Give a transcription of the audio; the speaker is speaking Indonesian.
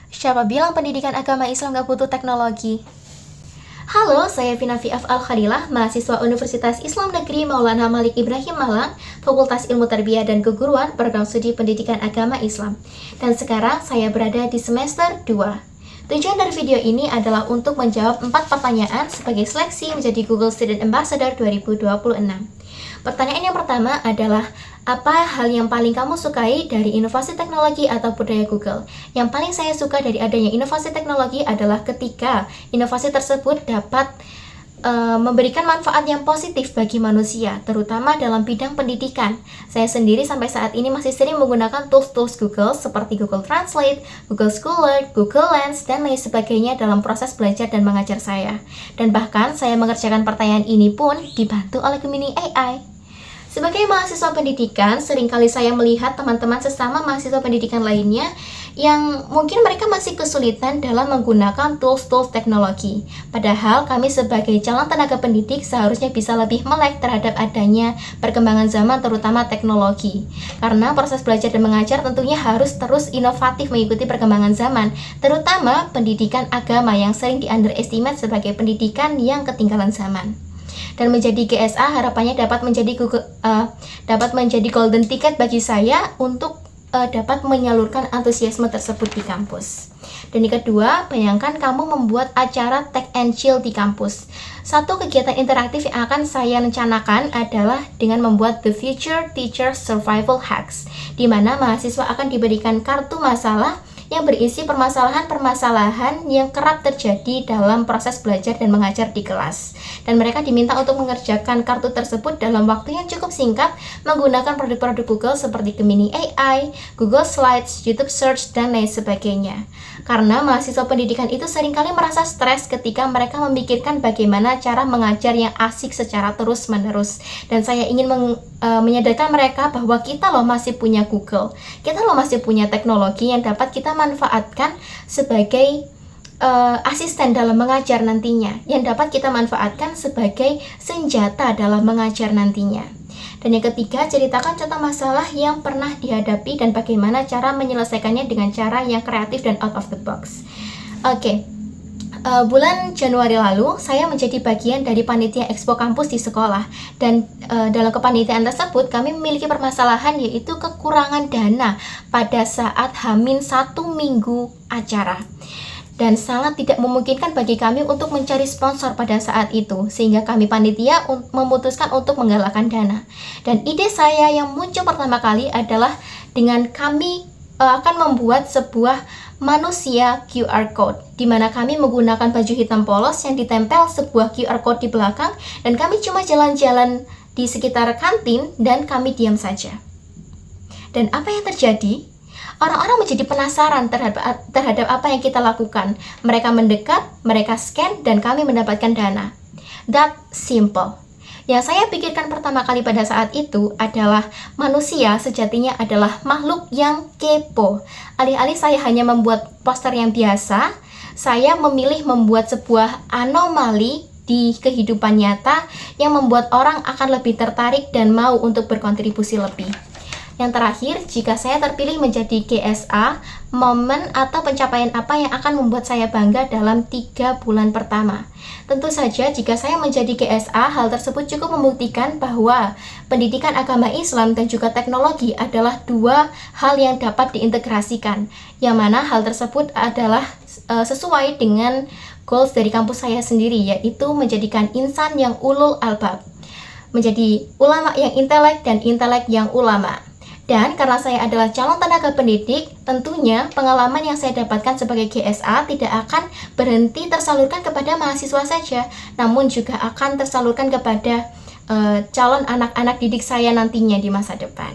Siapa bilang pendidikan agama Islam gak butuh teknologi? Halo, saya Finafi Al-Khalilah, mahasiswa Universitas Islam Negeri Maulana Malik Ibrahim Malang, Fakultas Ilmu Tarbiyah dan Keguruan, Program Studi Pendidikan Agama Islam. Dan sekarang saya berada di semester 2. Tujuan dari video ini adalah untuk menjawab 4 pertanyaan sebagai seleksi menjadi Google Student Ambassador 2026. Pertanyaan yang pertama adalah, apa hal yang paling kamu sukai dari inovasi teknologi atau budaya Google? Yang paling saya suka dari adanya inovasi teknologi adalah ketika inovasi tersebut dapat memberikan manfaat yang positif bagi manusia, terutama dalam bidang pendidikan. Saya sendiri sampai saat ini masih sering menggunakan tools-tools Google seperti Google Translate, Google Scholar, Google Lens, dan lain sebagainya dalam proses belajar dan mengajar saya. Dan bahkan saya mengerjakan pertanyaan ini pun dibantu oleh Gemini AI. Sebagai mahasiswa pendidikan, seringkali saya melihat teman-teman sesama mahasiswa pendidikan lainnya yang mungkin mereka masih kesulitan dalam menggunakan tools-tools teknologi. Padahal kami sebagai calon tenaga pendidik seharusnya bisa lebih melek terhadap adanya perkembangan zaman terutama teknologi. Karena proses belajar dan mengajar tentunya harus terus inovatif mengikuti perkembangan zaman, terutama pendidikan agama yang sering di-underestimate sebagai pendidikan yang ketinggalan zaman. Dan menjadi GSA harapannya dapat menjadi golden ticket bagi saya untuk dapat menyalurkan antusiasme tersebut di kampus. Dan yang kedua, bayangkan kamu membuat acara Tech and Chill di kampus. Satu kegiatan interaktif yang akan saya rencanakan adalah dengan membuat The Future Teacher Survival Hacks, di mana mahasiswa akan diberikan kartu masalah yang berisi permasalahan-permasalahan yang kerap terjadi dalam proses belajar dan mengajar di kelas. Dan mereka diminta untuk mengerjakan kartu tersebut dalam waktu yang cukup singkat menggunakan produk-produk Google seperti Gemini AI, Google Slides, YouTube Search, dan lain sebagainya. Karena mahasiswa pendidikan itu seringkali merasa stres ketika mereka memikirkan bagaimana cara mengajar yang asik secara terus-menerus. Dan saya ingin menyadarkan mereka bahwa kita loh masih punya Google, kita loh masih punya teknologi yang dapat kita manfaatkan sebagai asisten dalam mengajar nantinya, yang dapat kita manfaatkan sebagai senjata dalam mengajar nantinya. Dan yang ketiga, ceritakan contoh masalah yang pernah dihadapi dan bagaimana cara menyelesaikannya dengan cara yang kreatif dan out of the box. Bulan Januari lalu, saya menjadi bagian dari panitia Expo Kampus di sekolah. Dan dalam kepanitiaan tersebut, kami memiliki permasalahan yaitu kekurangan dana pada saat H-1 minggu acara. Dan sangat tidak memungkinkan bagi kami untuk mencari sponsor pada saat itu, sehingga kami panitia memutuskan untuk menggalakkan dana. Dan ide saya yang muncul pertama kali adalah dengan kami akan membuat sebuah manusia QR code, di mana kami menggunakan baju hitam polos yang ditempel sebuah QR code di belakang, dan kami cuma jalan-jalan di sekitar kantin dan kami diam saja. Dan apa yang terjadi? Orang-orang menjadi penasaran terhadap apa yang kita lakukan. Mereka mendekat, mereka scan, dan kami mendapatkan dana. That simple. Yang saya pikirkan pertama kali pada saat itu adalah manusia sejatinya adalah makhluk yang kepo. Alih-alih saya hanya membuat poster yang biasa, saya memilih membuat sebuah anomali di kehidupan nyata yang membuat orang akan lebih tertarik dan mau untuk berkontribusi lebih. Yang terakhir, jika saya terpilih menjadi GSA, momen atau pencapaian apa yang akan membuat saya bangga dalam 3 bulan pertama? Tentu saja, jika saya menjadi GSA, hal tersebut cukup membuktikan bahwa pendidikan agama Islam dan juga teknologi adalah dua hal yang dapat diintegrasikan, yang mana hal tersebut adalah sesuai dengan goals dari kampus saya sendiri, yaitu menjadikan insan yang ulul albab, menjadi ulama yang intelek dan intelek yang ulama. Dan karena saya adalah calon tenaga pendidik, tentunya pengalaman yang saya dapatkan sebagai GSA tidak akan berhenti tersalurkan kepada mahasiswa saja, namun juga akan tersalurkan kepada calon anak-anak didik saya nantinya di masa depan.